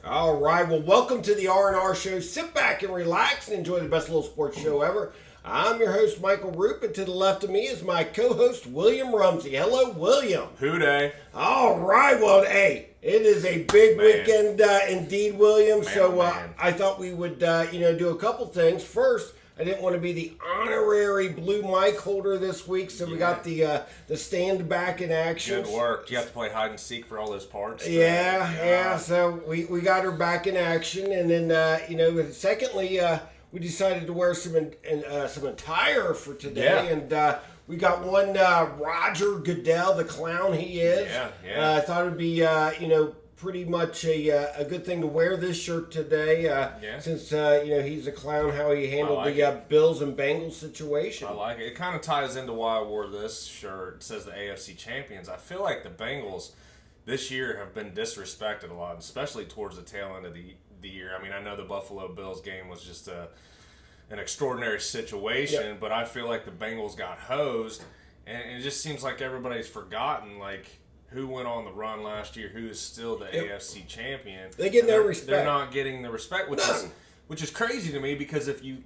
All right, well, welcome to the R&R Show. Sit back and relax and enjoy the best little sports show ever. I'm your host, Michael Roope, and to the left of me is my co-host, William Rumsey. Hello, William. Hooday. All right, well, hey, it is a big weekend indeed, William. I thought we would, do a couple things. First, I didn't want to be the honorary blue mic holder this week, so we got the stand back in action. Good work. You have to play hide and seek for all those parts. Yeah. So we got her back in action, and then secondly, we decided to wear some attire for today, and we got one Roger Goodell, the clown he is. Yeah. I thought it'd be pretty much a good thing to wear this shirt today, since he's a clown. How he handled the Bills and Bengals situation. I like it. It kind of ties into why I wore this shirt. It says the AFC champions. I feel like the Bengals this year have been disrespected a lot, especially towards the tail end of the year. I mean, I know the Buffalo Bills game was just an extraordinary situation, but I feel like the Bengals got hosed, and it just seems like everybody's forgotten, who went on the run last year, who is still the AFC champion. They get no respect. They're not getting the respect, which is crazy to me, because if the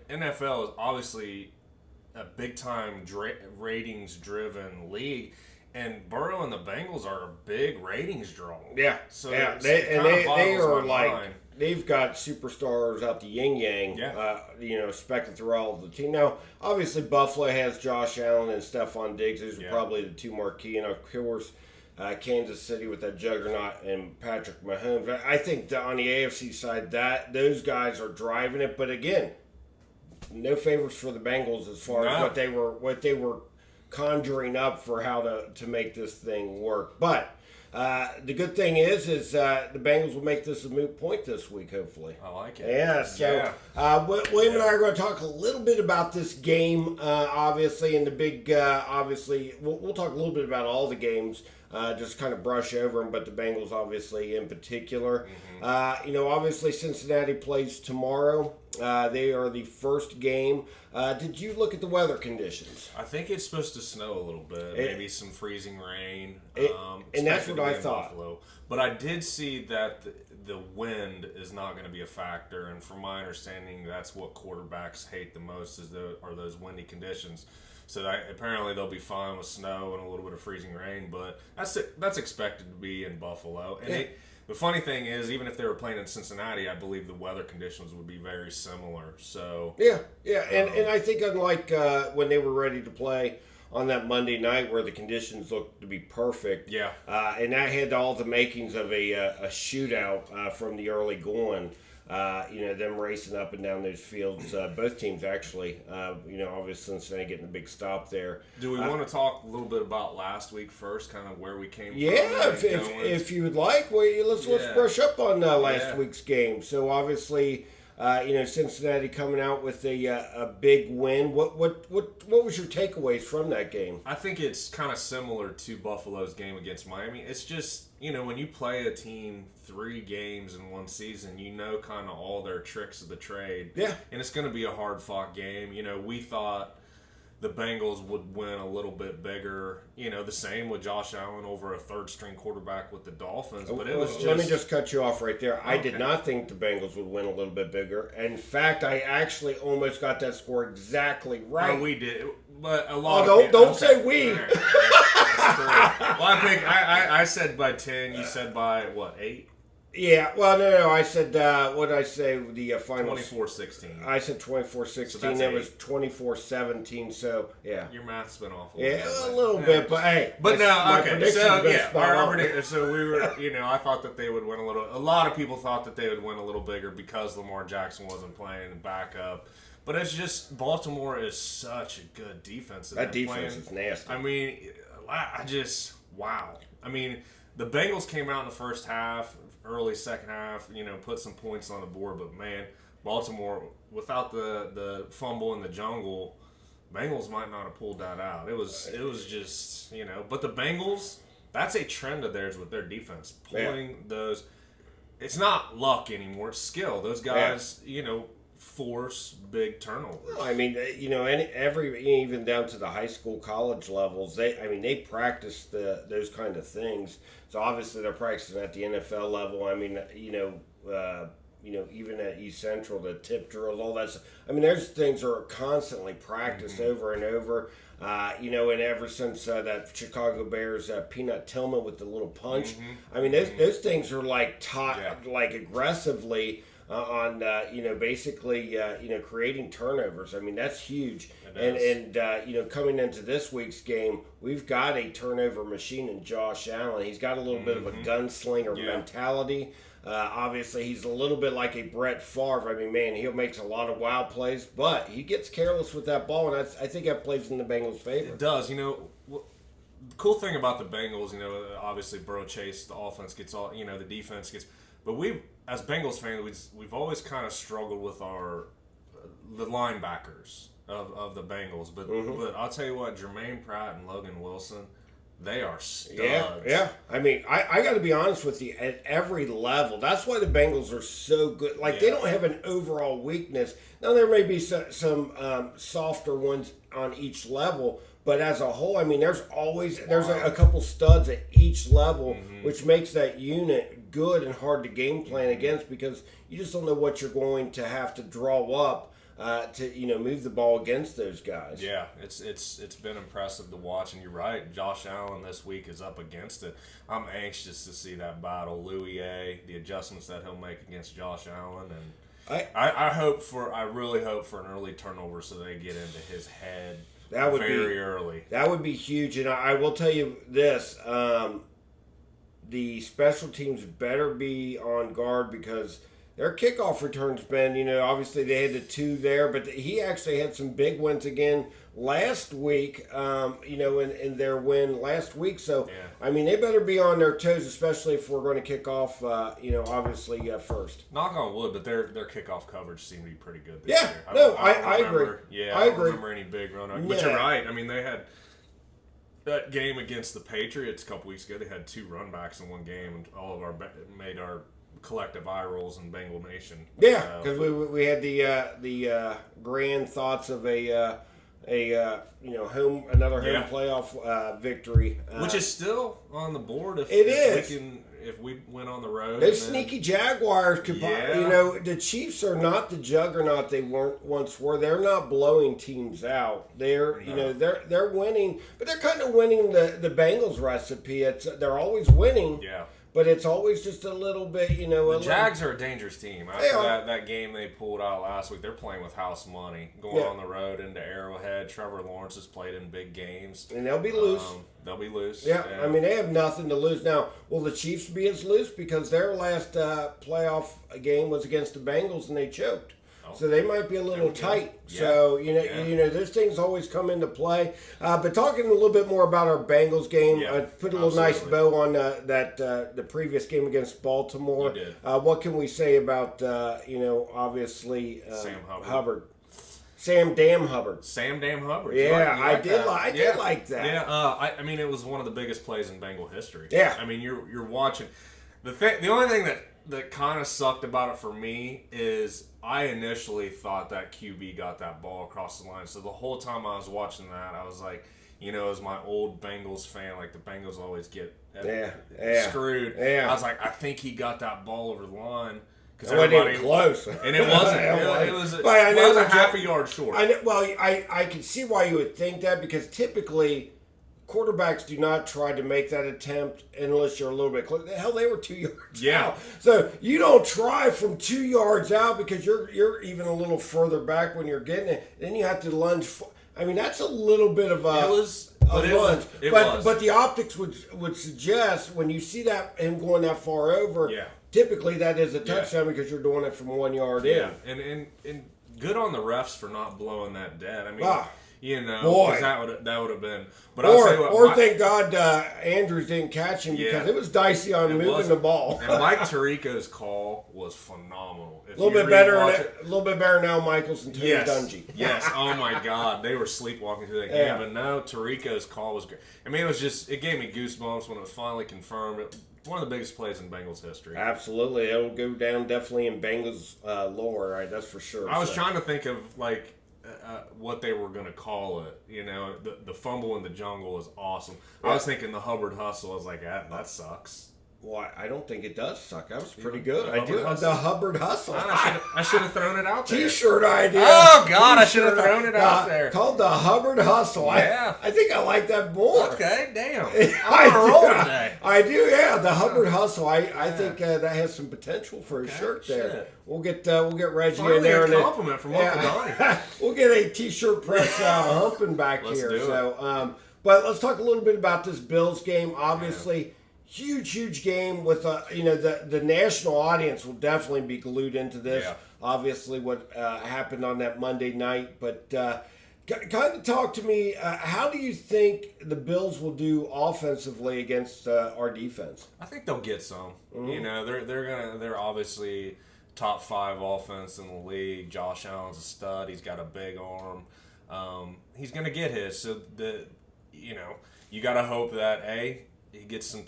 NFL is obviously a big-time ratings-driven league, and Burrow and the Bengals are a big ratings draw. Yeah. So they are like, they've got superstars out the yin-yang, specking throughout the team. Now, obviously, Buffalo has Josh Allen and Stephon Diggs. Those are probably the two marquee. And, of course, Kansas City with that juggernaut and Patrick Mahomes. I think on the AFC side, those guys are driving it. But, again, no favors for the Bengals as far as what they were conjuring up for how to make this thing work. But the good thing is the Bengals will make this a moot point this week, hopefully. I like it. Yeah, so William and I are going to talk a little bit about this game, obviously, and the big, obviously, we'll talk a little bit about all the games, just kind of brush over them, but the Bengals, obviously, in particular. Obviously, Cincinnati plays tomorrow. They are the first game. Did you look at the weather conditions? I think it's supposed to snow a little bit, maybe some freezing rain. And that's what I thought. Buffalo. But I did see that the wind is not going to be a factor, and from my understanding, that's what quarterbacks hate the most are those windy conditions. So apparently they'll be fine with snow and a little bit of freezing rain, but that's expected to be in Buffalo. And the funny thing is, even if they were playing in Cincinnati, I believe the weather conditions would be very similar. So and I think unlike when they were ready to play on that Monday night where the conditions looked to be perfect, and that had all the makings of a shootout from the early going. Them racing up and down those fields. Both teams actually. Obviously Cincinnati getting a big stop there. Do we want to talk a little bit about last week first, kind of where we came from? Yeah, if you would like, let's brush up on last week's game. So obviously, Cincinnati coming out with a big win. What was your takeaways from that game? I think it's kind of similar to Buffalo's game against Miami. It's just, when you play a team 3 games in one season, kind of all their tricks of the trade. Yeah. And it's going to be a hard-fought game. We thought the Bengals would win a little bit bigger. The same with Josh Allen over a third-string quarterback with the Dolphins. But it was just... Let me just cut you off right there. Okay. I did not think the Bengals would win a little bit bigger. In fact, I actually almost got that score exactly right. Oh, we did. But a lot of people... Don't say we. Right. That's true. Well, I think I said by 10. You said by, 8? Yeah, well, no. I said, what did I say? The final 24-16. I said 24-16. So it was 24-17. So yeah, your math's been awful. Yeah, a little bit, but hey. But now, okay. So we were, I thought that they would win a little. A lot of people thought that they would win a little bigger because Lamar Jackson wasn't playing backup. But it's just Baltimore is such a good defense. That defense is nasty. I mean, wow. I mean, the Bengals came out in the first half. Early second half, put some points on the board, but man, Baltimore, without the fumble in the jungle, Bengals might not have pulled that out. It was just, but the Bengals, that's a trend of theirs with their defense, pulling those. It's not luck anymore; it's skill. Those guys, force big turnovers. Well, I mean, even down to the high school, college levels, they practice those kind of things. So obviously they're practicing at the NFL level. I mean, even at East Central, the tip drills, all that stuff. I mean, there's things that are constantly practiced over and over. And ever since that Chicago Bears Peanut Tillman with the little punch, I mean, those things are like taught like aggressively on basically creating turnovers. I mean, that's huge. And coming into this week's game, we've got a turnover machine in Josh Allen. He's got a little bit of a gunslinger mentality. Obviously, he's a little bit like a Brett Favre. I mean, man, he makes a lot of wild plays, but he gets careless with that ball, and I think that plays in the Bengals' favor. It does. The cool thing about the Bengals, obviously Burrow Chase, the offense gets all, the defense gets, but as Bengals fans, we've always kind of struggled with the linebackers of the Bengals. But I'll tell you what, Jermaine Pratt and Logan Wilson, they are studs. Yeah. I mean, I got to be honest with you, at every level, that's why the Bengals are so good. Like, they don't have an overall weakness. Now, there may be some softer ones on each level, but as a whole, I mean, there's a couple studs at each level, which makes that unit good and hard to game plan against, because you just don't know what you're going to have to draw up to move the ball against those guys. Yeah, it's been impressive to watch, and you're right. Josh Allen this week is up against it. I'm anxious to see that battle. Louis A, the adjustments that he'll make against Josh Allen, and I really hope for an early turnover so they get into his head very early. That would be huge, and I will tell you this: the special teams better be on guard, because their kickoff return's been, obviously they had the 2 there, but he actually had some big wins again last week, in their win last week. So, I mean, they better be on their toes, especially if we're going to kick off, obviously first. Knock on wood, but their kickoff coverage seemed to be pretty good this year. I agree. Yeah, I don't remember any big run. But you're right. I mean, they had that game against the Patriots a couple weeks ago. They had 2 run backs in one game, and all of made our collective eye rolls in Bengal Nation. Yeah, because we had the grand thoughts of another home playoff victory, which is still on the board. If we went on the road, those sneaky Jaguars could. The Chiefs are not the juggernaut they once were. They're not blowing teams out. They're they're winning, but they're kind of winning the Bengals recipe. They're always winning. Yeah. But it's always just a little bit, The Jags are a dangerous team. After that game they pulled out last week, they're playing with house money. Going on the road into Arrowhead. Trevor Lawrence has played in big games. And they'll be loose. Yeah. I mean, they have nothing to lose. Now, will the Chiefs be as loose? Because their last playoff game was against the Bengals and they choked. So they might be a little tight. Yeah. So, those things always come into play. But talking a little bit more about our Bengals game, put a little nice bow on the previous game against Baltimore. You did. What can we say about, obviously, Sam Hubbard? Sam Damn Hubbard. Yeah, I did like that. Yeah, I mean, it was one of the biggest plays in Bengal history. Yeah. I mean, you're watching. The only thing that kind of sucked about it for me is I initially thought that QB got that ball across the line. So the whole time I was watching that, I was like, as my old Bengals fan, like the Bengals always get screwed. Yeah. I was like, I think he got that ball over the line. Because everybody was close. And it wasn't. It was a half a yard short. I can see why you would think that, because typically quarterbacks do not try to make that attempt unless you're a little bit close. Hell, they were 2 yards out. So you don't try from 2 yards out, because you're even a little further back when you're getting it. Then you have to lunge. I mean, that's a little bit of a lunge. But the optics would suggest, when you see him going that far over, typically that is a touchdown, because you're doing it from 1 yard in. And good on the refs for not blowing that dead. I mean, boy, that would have been. But thank God Andrews didn't catch him, because it was dicey on moving the ball. And Mike Tirico's call was phenomenal. A little bit better now, Michaels and Tony Dungy. Yes. Oh my God, they were sleepwalking through that game. But no, Tirico's call was great. I mean, it gave me goosebumps when it was finally confirmed. one of the biggest plays in Bengals history. Absolutely. It'll go down definitely in Bengals lore, right? That's for sure. I was trying to think of, like, what they were going to call it. You know, the fumble in the jungle is awesome. Yeah. I was thinking the Hubbard hustle. I was like, that sucks. Well, I don't think it does suck. That was pretty good. I do. The Hubbard hustle. I should have thrown it out there. T-shirt idea. Oh, God, I should have thrown it out there. Called the Hubbard hustle. Yeah. I think I like that more. Okay, damn. I'm on a roll today. I do, yeah. The Hubbard hustle. I think that has some potential for a shirt there. Shit. We'll get Reggie in there. A compliment from Uncle Donnie. We'll get a T-shirt press humping back here. But let's talk a little bit about this Bills game. Obviously, huge game with the national audience will definitely be glued into this. Yeah. Obviously, what happened on that Monday night, but kind of talk to me. How do you think the Bills will do offensively against our defense? I think they'll get some. Mm-hmm. You know, they're obviously top 5 offense in the league. Josh Allen's a stud. He's got a big arm. He's gonna get his. So you got to hope that he gets some,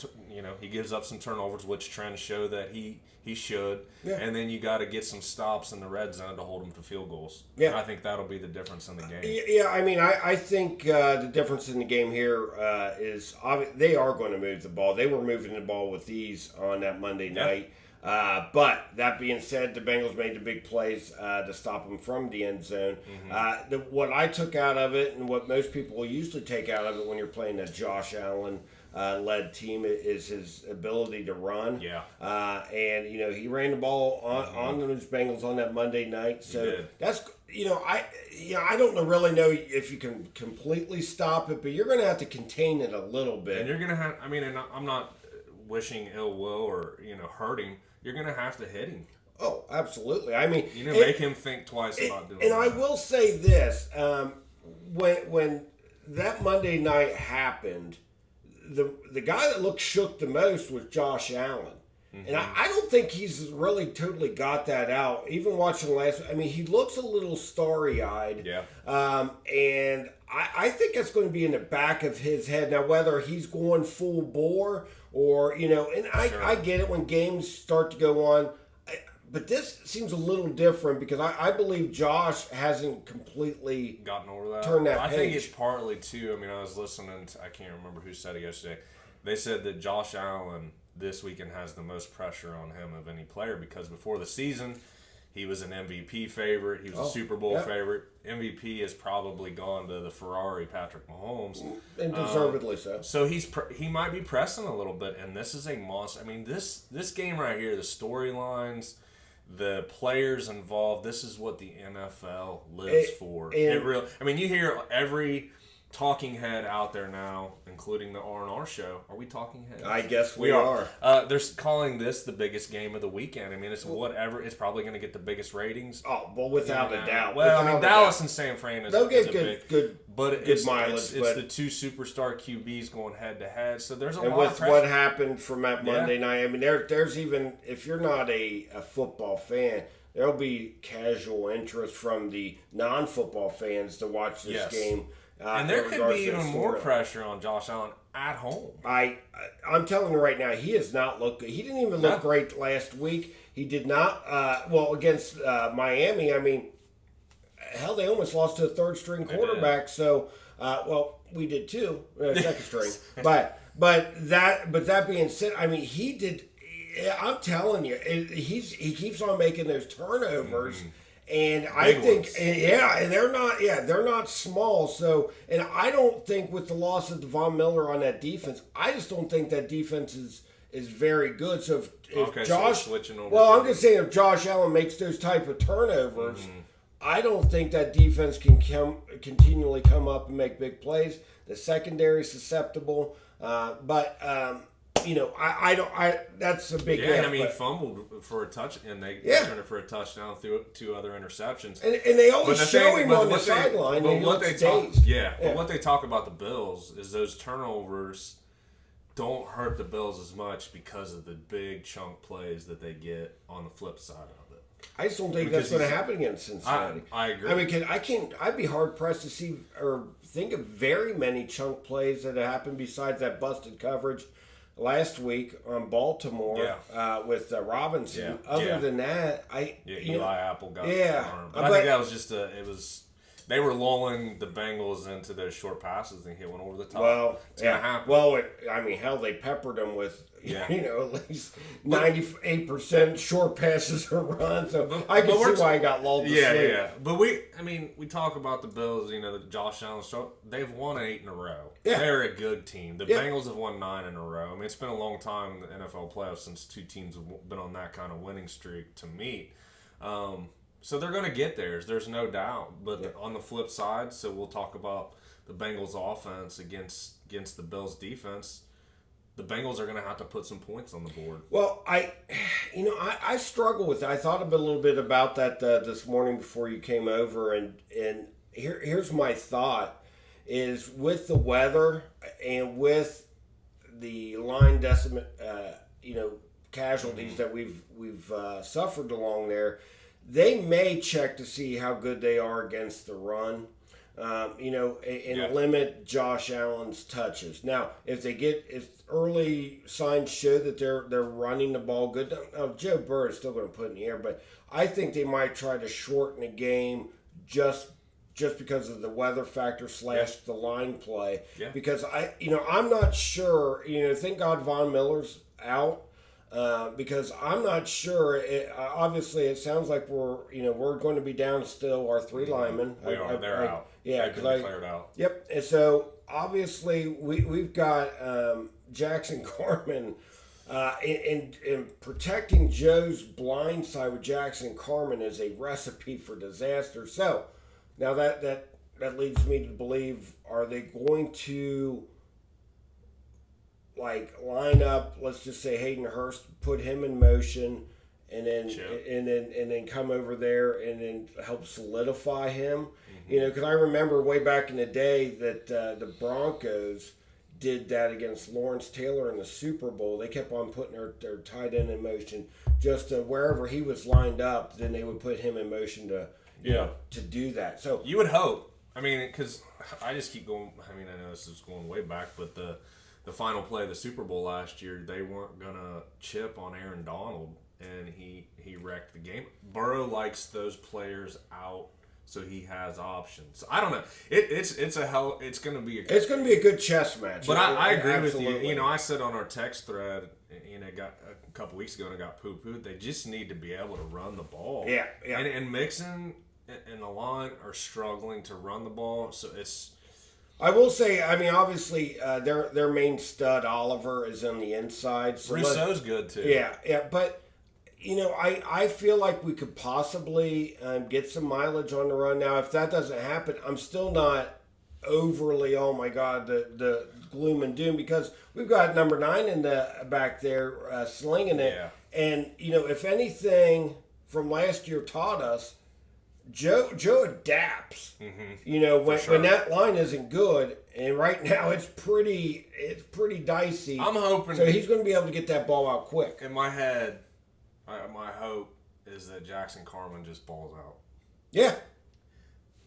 he gives up some turnovers, which trends show that he should. Yeah. And then you got to get some stops in the red zone to hold him to field goals. Yeah. And I think that'll be the difference in the game. Yeah, I mean, I think the difference in the game here is they are going to move the ball. They were moving the ball with ease on that Monday night. But that being said, the Bengals made the big plays to stop them from the end zone. Mm-hmm. What I took out of it, and what most people usually take out of it when you're playing a Josh Allen led team, is his ability to run. Yeah. And he ran the ball on those Bengals on that Monday night. So that's I don't really know if you can completely stop it, but you're going to have to contain it a little bit. And you're going to have. I mean, and I'm not wishing ill will or hurt him. You're going to have to hit him. Oh, absolutely. I mean, make him think twice about doing it. And I will say this: when that Monday night happened, the guy that looked shook the most was Josh Allen. Mm-hmm. And I don't think he's really totally got that out. Even watching he looks a little starry-eyed. Yeah. And I think that's going to be in the back of his head. Now, whether he's going full bore or, and I get it when games start to go on. But this seems a little different because I believe Josh hasn't completely gotten over that. Turned that page. I think it's partly, too. I mean, I was listening to, I can't remember who said it yesterday. They said that Josh Allen this weekend has the most pressure on him of any player because before the season, he was an MVP favorite. He was a Super Bowl favorite. MVP has probably gone to the Ferrari Patrick Mahomes. And deservedly so. So he might be pressing a little bit, and this is a monster. I mean, this game right here, the storylines, the players involved, this is what the NFL lives for. You hear every talking head out there now, including the R&R show. Are we talking heads? I guess we are. They're calling this the biggest game of the weekend. I mean, it's whatever. It's probably going to get the biggest ratings. Oh, well, without a doubt. Well, Dallas and San Fran is they'll get good mileage. It's the two superstar QBs going head to head. So there's a lot of pressure. What happened from that Monday night, I mean, there's even if you're not a football fan, there'll be casual interest from the non-football fans to watch this game. And there could be even more pressure on Josh Allen at home. I'm telling you right now, he has not looked good. He didn't even look great last week. He did not. Against Miami, I mean, hell, they almost lost to a third-string quarterback. So, we did too, second string. But that being said, I mean, he did. I'm telling you, he keeps on making those turnovers. Mm-hmm. And I think, and they're not small. So, and I don't think with the loss of Von Miller on that defense, I just don't think that defense is very good. So if Josh, switching over I'm just saying if Josh Allen makes those type of turnovers, I don't think that defense can continually come up and make big plays. The secondary is susceptible, that's a big if. I mean, he fumbled for a touch, and they returned it for a touchdown through 2 other interceptions. And they always show him on the sideline. But what they talk about the Bills is those turnovers don't hurt the Bills as much because of the big chunk plays that they get on the flip side of it. I just don't think that's going to happen against Cincinnati. I agree. I mean, I'd be hard pressed to see or think of very many chunk plays that have happened besides that busted coverage last week on Baltimore with Robinson. Other than that, Eli Apple got armed. But I think that was just they were lulling the Bengals into those short passes and hit one over the top. Well, it's gonna happen. Well, hell, they peppered them with at least 98% short passes or runs. So I can see why he got lulled to sleep. Yeah. But we talk about the Bills. The Josh Allen show. They've won 8 in a row. Yeah. They're a good team. The Bengals have won 9 in a row. I mean, it's been a long time in the NFL playoffs since 2 teams have been on that kind of winning streak to meet. So they're going to get theirs. There's no doubt. But on the flip side, so we'll talk about the Bengals offense against the Bills defense. The Bengals are going to have to put some points on the board. Well, I struggle with it. I thought a little bit about that this morning before you came over, and here's my thought: is with the weather and with the line casualties that we've suffered along there, they may check to see how good they are against the run. And limit Josh Allen's touches. Now, if early signs show that they're running the ball good, now Joe Burrow is still going to put it in the air, but I think they might try to shorten the game just because of the weather factor / the line play. Yeah. Because I'm not sure. Thank God Von Miller's out. Because I'm not sure. Obviously, it sounds like we're going to be down still our 3 linemen. They're out. Yeah, because I declared out. Yep. And so obviously we've got Jackson Carman, and protecting Joe's blind side with Jackson Carman is a recipe for disaster. So now that leads me to believe: are they going to line up? Let's just say Hayden Hurst, put him in motion, and then come over there and then help solidify him. Because I remember way back in the day that the Broncos did that against Lawrence Taylor in the Super Bowl. They kept on putting their tight end in motion, just wherever he was lined up. Then they would put him in motion to do that. So you would hope. I mean, because I just keep going. I mean, I know this is going way back, but the final play of the Super Bowl last year, they weren't gonna chip on Aaron Donald, and he wrecked the game. Burrow likes those players out, so he has options. I don't know. It's gonna be a good chess match. But I agree absolutely. With you. I said on our text thread, got a couple weeks ago, and it got poo-pooed. They just need to be able to run the ball. Yeah. And Mixon and the line are struggling to run the ball, so it's. I will say, I mean, obviously, their main stud, Oliver, is on the inside. So Rousseau's good, too. Yeah, but, I feel like we could possibly get some mileage on the run. Now, if that doesn't happen, I'm still not overly, oh, my God, the gloom and doom, because we've got number 9 in the back there slinging it. Yeah. And, if anything from last year taught us, Joe adapts. Mm-hmm. When that line isn't good, and right now it's pretty dicey. I'm hoping so he's going to be able to get that ball out quick. In my head, my hope is that Jackson Carman just balls out. Yeah.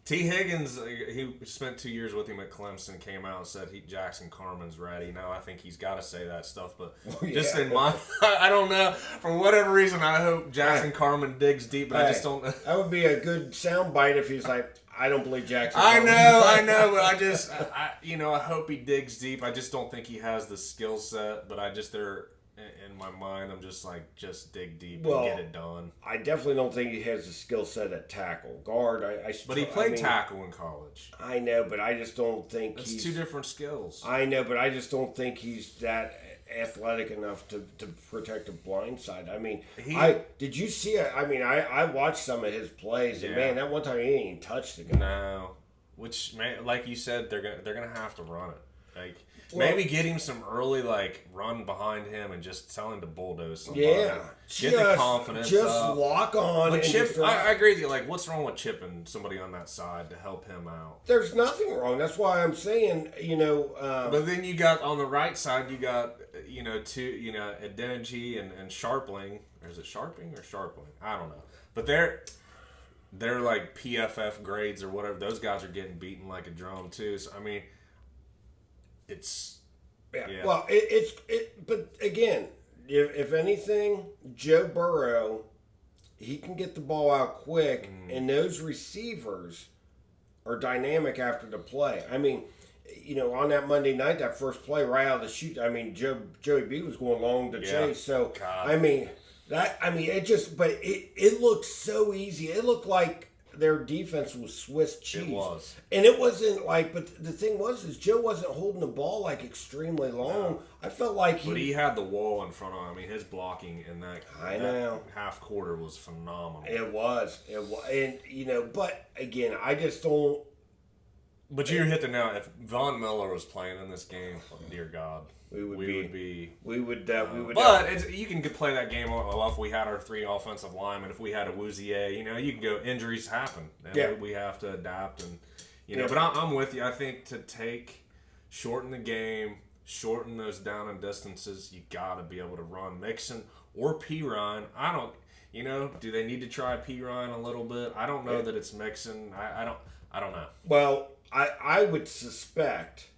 T. Higgins, he spent 2 years with him at Clemson, came out and said Jackson Carman's ready. Now I think he's got to say that stuff, but just in my, I don't know. For whatever reason, I hope Jackson Carman digs deep, but I just don't know. That would be a good soundbite if he's like, I don't believe Jackson Carman. I know, but I hope he digs deep. I just don't think he has the skill set, but in my mind, I'm just like, just dig deep and get it done. I definitely don't think he has the skill set at tackle. Guard, but he played tackle in college. I know, but I just don't think That's 2 different skills. I know, but I just don't think he's that athletic enough to protect a blind side. I mean, did you see it? I mean, I watched some of his plays, and man, that one time he didn't even touch the guy. No, which, man, like you said, they're gonna have to run it. Maybe get him some early, run behind him and just tell him to bulldoze somebody. Yeah. Get the confidence just up. Lock on. But Chip, I agree with you. What's wrong with chipping somebody on that side to help him out? There's nothing wrong. That's why I'm saying, but then you got, on the right side, you got, Adeniji and Sharpling. Or is it Sharping or Sharpling? I don't know. But they're like PFF grades or whatever. Those guys are getting beaten like a drum, too. So, I mean, Yeah. Well, but again, if anything, Joe Burrow, he can get the ball out quick, and those receivers are dynamic after the play. I mean, on that Monday night, that first play right out of the chute, I mean, Joey B was going long to chase. So, God. It looked so easy. It looked like their defense was Swiss cheese. It was. And it wasn't but the thing is Joe wasn't holding the ball extremely long. No. I felt like But he had the wall in front of him. I mean, his blocking in that half quarter was phenomenal. It was. And, but again, I just don't. But you hit the nail. If Von Miller was playing in this game, dear God. We would be. But you can play that game well if we had our 3 offensive linemen. If we had a Woozier, you can go. Injuries happen, and we have to adapt. And but I'm with you. I think to shorten the game, shorten those down and distances, you got to be able to run Mixon or P. Ryan. I don't. Do they need to try P. Ryan a little bit? I don't know that it's Mixon. I don't know. Well, I would suspect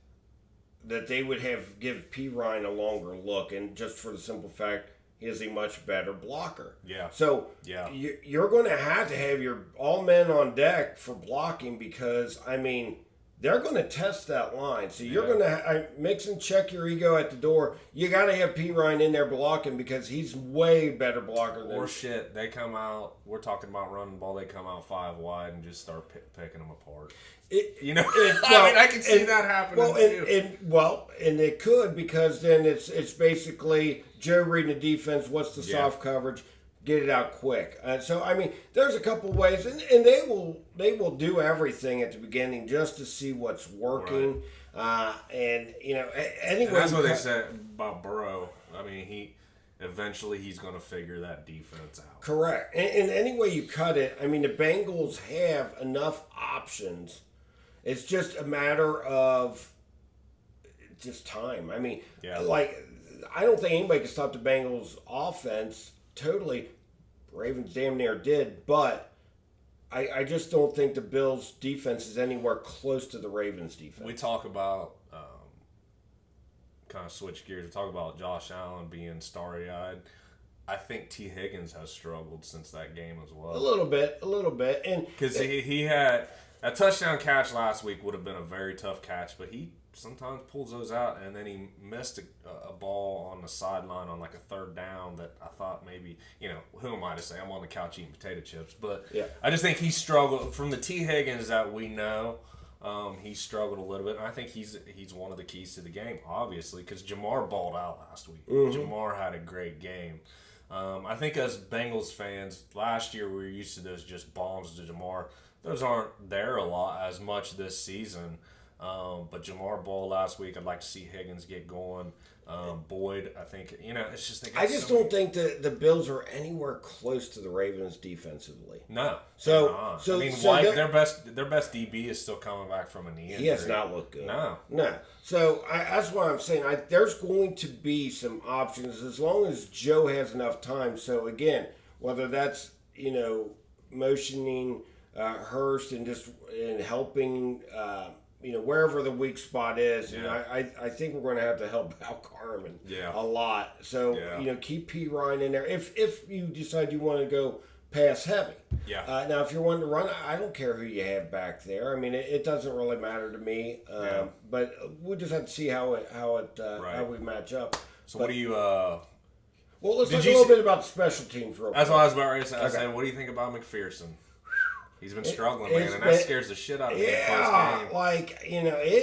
that they would give P. Ryan a longer look, and just for the simple fact he is a much better blocker. Yeah. So you're going to have your all men on deck for blocking because, I mean, they're going to test that line. So you're going to mix and check your ego at the door. You got to have P. Ryan in there blocking because he's way better blocker than. Or they come out. We're talking about running the ball. They come out 5 wide and just start picking them apart. I can see that happening too. And it could because then it's basically Joe reading the defense. What's the soft coverage? Get it out quick. So I mean, there's a couple ways, and they will do everything at the beginning just to see what's working. Right. Anyway, that's what they said about Burrow. I mean, eventually he's going to figure that defense out. Correct. And any way you cut it, I mean, the Bengals have enough options. It's just a matter of just time. I mean, I don't think anybody can stop the Bengals' offense totally. Ravens damn near did, but I just don't think the Bills' defense is anywhere close to the Ravens' defense. We talk about, kind of switch gears, we talk about Josh Allen being starry-eyed. I think T. Higgins has struggled since that game as well. A little bit. Because he had a touchdown catch last week would have been a very tough catch, but he sometimes pulls those out, and then he missed a ball on the sideline on a 3rd down that I thought maybe, who am I to say? I'm on the couch eating potato chips. But I just think he struggled. From the T. Higgins that we know, he struggled a little bit, and I think he's one of the keys to the game, obviously, because Jamar balled out last week. Mm-hmm. Jamar had a great game. I think as Bengals fans, last year we were used to those just bombs to Jamar. Those aren't there a lot as much this season. But Jamar ball last week. I'd like to see Higgins get going. Boyd, I think, it's just. I just don't think that the Bills are anywhere close to the Ravens defensively. No. So I mean, White, their best DB is still coming back from a knee injury. He has not looked good. No. So that's what I'm saying. There's going to be some options as long as Joe has enough time. So again, whether that's motioning Hurst and helping. Wherever the weak spot is, I think we're going to have to help out Carmen a lot. So, keep P. Ryan in there. If you decide you want to go pass heavy. Yeah. Now, if you're wanting to run, I don't care who you have back there. I mean, it doesn't really matter to me. But we'll just have to see how we match up. So what do you... well, let's talk a little bit about the special teams real quick. That's what I was about to say. I was saying, what do you think about McPherson? He's been struggling, man, and that scares the shit out of me. It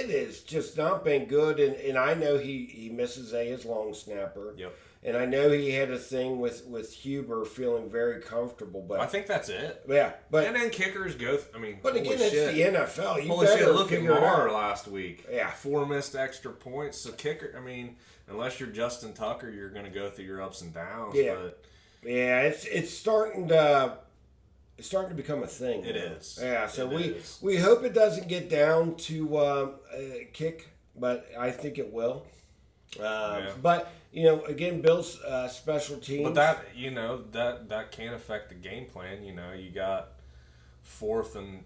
has just not been good, and I know he misses his long snapper. Yep. And I know he had a thing with Huber feeling very comfortable, but I think that's it. Yeah, and then kickers go. But again, it's the NFL. Holy shit! Look at Marr last week. Yeah, 4 missed extra points. So kicker. I mean, unless you're Justin Tucker, you're going to go through your ups and downs. Yeah, it's starting to. It's starting to become a thing. It is. Yeah, so we hope it doesn't get down to kick, but I think it will. But again, Bill's special teams. But that can affect the game plan. You got fourth and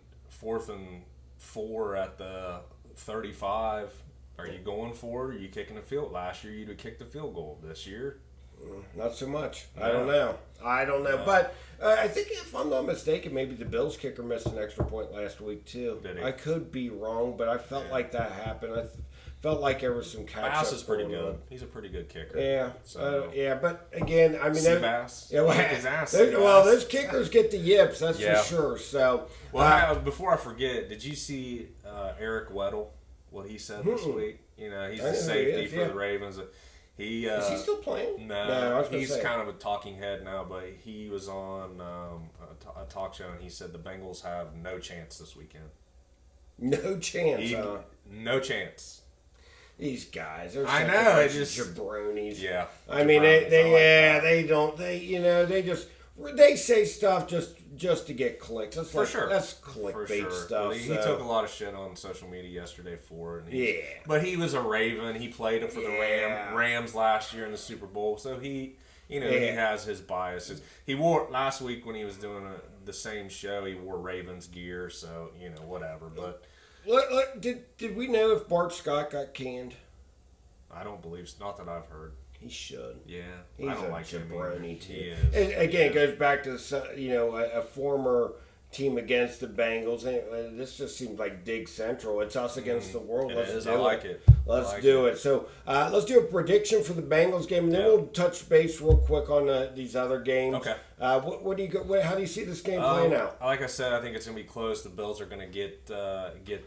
4 at the 35. Are you going for it, or are you kicking a field? Last year, you'd have kicked a field goal. This year, not so much. No. I don't know. No. But I think, if I'm not mistaken, maybe the Bills kicker missed an extra point last week, too. Did he? I could be wrong, but I felt like that happened. I felt like there was some catch-up. Bass is pretty good. On. He's a pretty good kicker. Yeah. But again, I mean... Bass. Yeah, those kickers get the yips, that's for sure. So, before I forget, did you see Eric Weddle, what he said this week? You know, he's the safety for the Ravens. Is he still playing? No, he's kind of a talking head now, but he was on a talk show, and he said the Bengals have no chance this weekend. No chance, No chance. These guys, I know, it's just jabronis. Yeah, I mean, they don't. They say stuff just to get clicks. That's That's clickbait stuff. He took a lot of shit on social media yesterday for it. But he was a Raven. He played for the Rams last year in the Super Bowl, so he has his biases. He wore last week when he was doing the same show. He wore Ravens gear, so whatever. But did we know if Bart Scott got canned? I don't believe so. Not that I've heard. He should. Yeah, he's I don't like jabroni too. He is. And again, it goes back to a former team against the Bengals. This just seems like Dig Central. It's us against the world. Let's do it. I like it. Let's do it. So let's do a prediction for the Bengals game, and then we'll touch base real quick on these other games. Okay. What do you? How do you see this game playing out? Like I said, I think it's going to be close. The Bills are going to get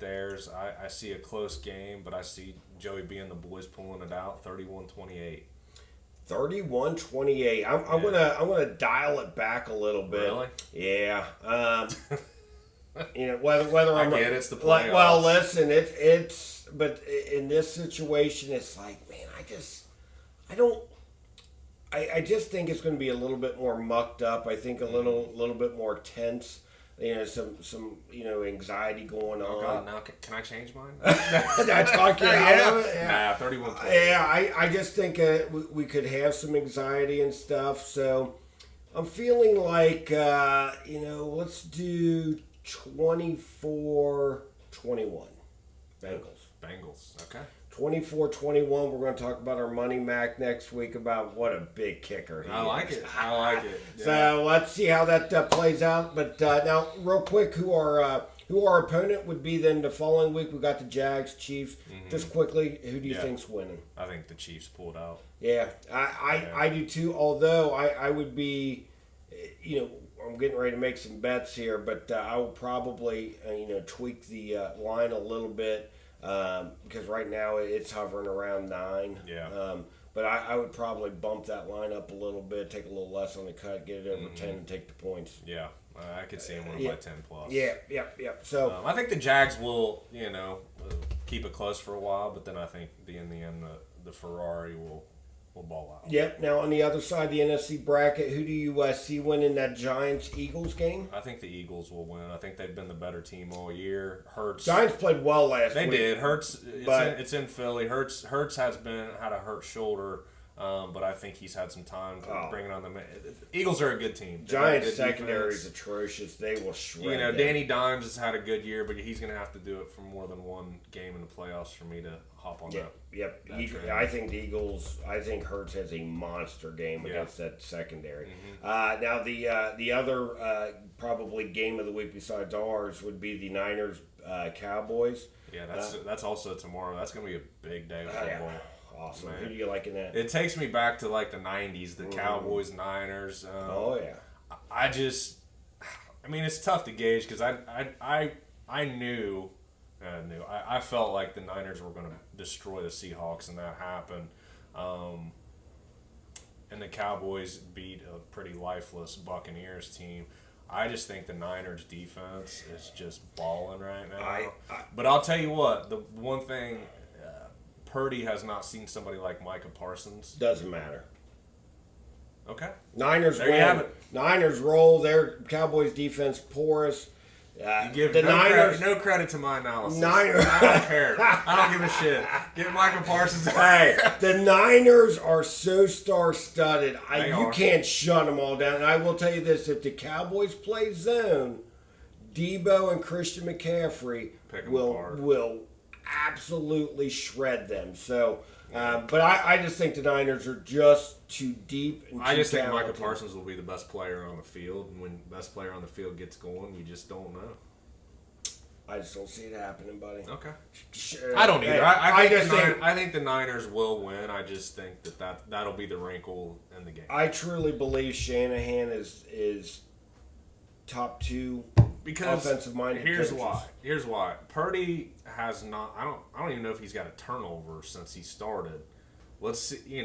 theirs. I see a close game, but I see Joey B and the boys pulling it out, 31-28. 31-28. I'm gonna dial it back a little bit. Really? Yeah. Whether I'm it's the playoffs. Well, listen, it's but in this situation, it's like, man, I just think it's going to be a little bit more mucked up. I think a little bit more tense. Some anxiety going on. Oh God! Now can I change mine? That's talking. Nah, 31. Yeah, I just think we could have some anxiety and stuff. So I'm feeling like let's do 24-21. Bengals. Okay. 24-21. We're going to talk about our Money Mac next week about what a big kicker he is. I like it. Yeah. So let's see how that plays out. But now, real quick, who our opponent would be then the following week? We got the Jags, Chiefs. Mm-hmm. Just quickly, who do you think's winning? I think the Chiefs pulled out. Yeah, I do too. Although I would be, I'm getting ready to make some bets here, but I will probably tweak the line a little bit. Because right now it's hovering around 9. Yeah. But I would probably bump that line up a little bit, take a little less on the cut, get it over 10, and take the points. Yeah, I could see him winning by 10 plus. Yeah. So I think the Jags will, keep it close for a while, but then I think in the end the Ferrari will ball out. Yep. Now on the other side of the NFC bracket, who do you see winning that Giants-Eagles game? I think the Eagles will win. I think they've been the better team all year. Hurts. Giants played well last week. They did. Hurts. It's in Philly. Hurts had a hurt shoulder, but I think he's had some time to bring it on the. Eagles are a good team. Giants secondary is atrocious. They will shred. Danny Dimes has had a good year, but he's going to have to do it for more than one game in the playoffs for me to hop on that. Yep. I think the Eagles. I think Hurts has a monster game against that secondary. Mm-hmm. Now the other probably game of the week besides ours would be the Niners Cowboys. Yeah, that's also tomorrow. That's going to be a big day of football. Awesome. Man. Who do you like in that? It takes me back to like the 90s, the Cowboys, Niners. It's tough to gauge because I knew. I felt like the Niners were going to destroy the Seahawks, and that happened. And the Cowboys beat a pretty lifeless Buccaneers team. I just think the Niners defense is just balling right now. But I'll tell you what, the one thing, Purdy has not seen somebody like Micah Parsons. Doesn't matter. Okay. Niners win. Niners roll. Their Cowboys defense porous. You give no credit to my analysis. Niners. I don't care. I don't give a shit. Get Micah Parsons. Hey, the Niners are so star-studded. You can't shut them all down. And I will tell you this: if the Cowboys play zone, Debo and Christian McCaffrey will absolutely shred them. So, but I just think the Niners are just too deep. And I just think talented. Micah Parsons will be the best player on the field. And when the best player on the field gets going, you just don't know. I just don't see it happening, buddy. Okay. I don't either. I think the Niners will win. I just think that'll be the wrinkle in the game. I truly believe Shanahan is top 2 offensive minded. Here's why. Purdy has not. I don't even know if he's got a turnover since he started. Let's see.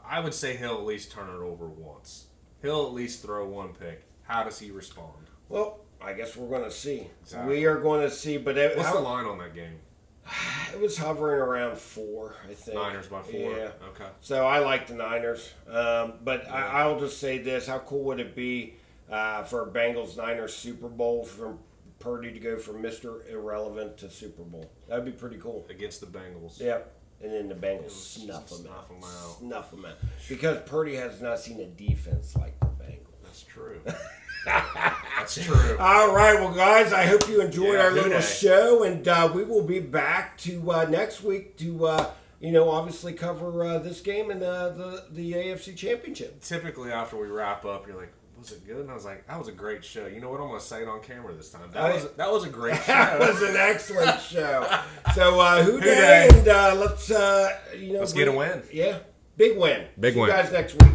I would say he'll at least turn it over once. He'll at least throw one pick. How does he respond? Well, I guess we're going to see. Exactly. We are going to see. But what's the line on that game? It was hovering around 4, I think. Niners by 4? Yeah. Okay. So I like the Niners. But yeah. I'll just say this. How cool would it be for a Bengals-Niners Super Bowl for Purdy to go from Mr. Irrelevant to Super Bowl? That would be pretty cool. Against the Bengals. Yep. And then the Bengals snuff them out. Because Purdy has not seen a defense like the Bengals. That's true. That's true. All right, well, guys, I hope you enjoyed our little show, and we will be back to next week to obviously cover this game and the AFC Championship. Typically, after we wrap up, you're like, "Was it good?" And I was like, "That was a great show." You know what? I'm going to say it on camera this time. That was a great show. That was an excellent show. So, who day? And let's let's get a win. Yeah, big win. Big See win. you guys next week.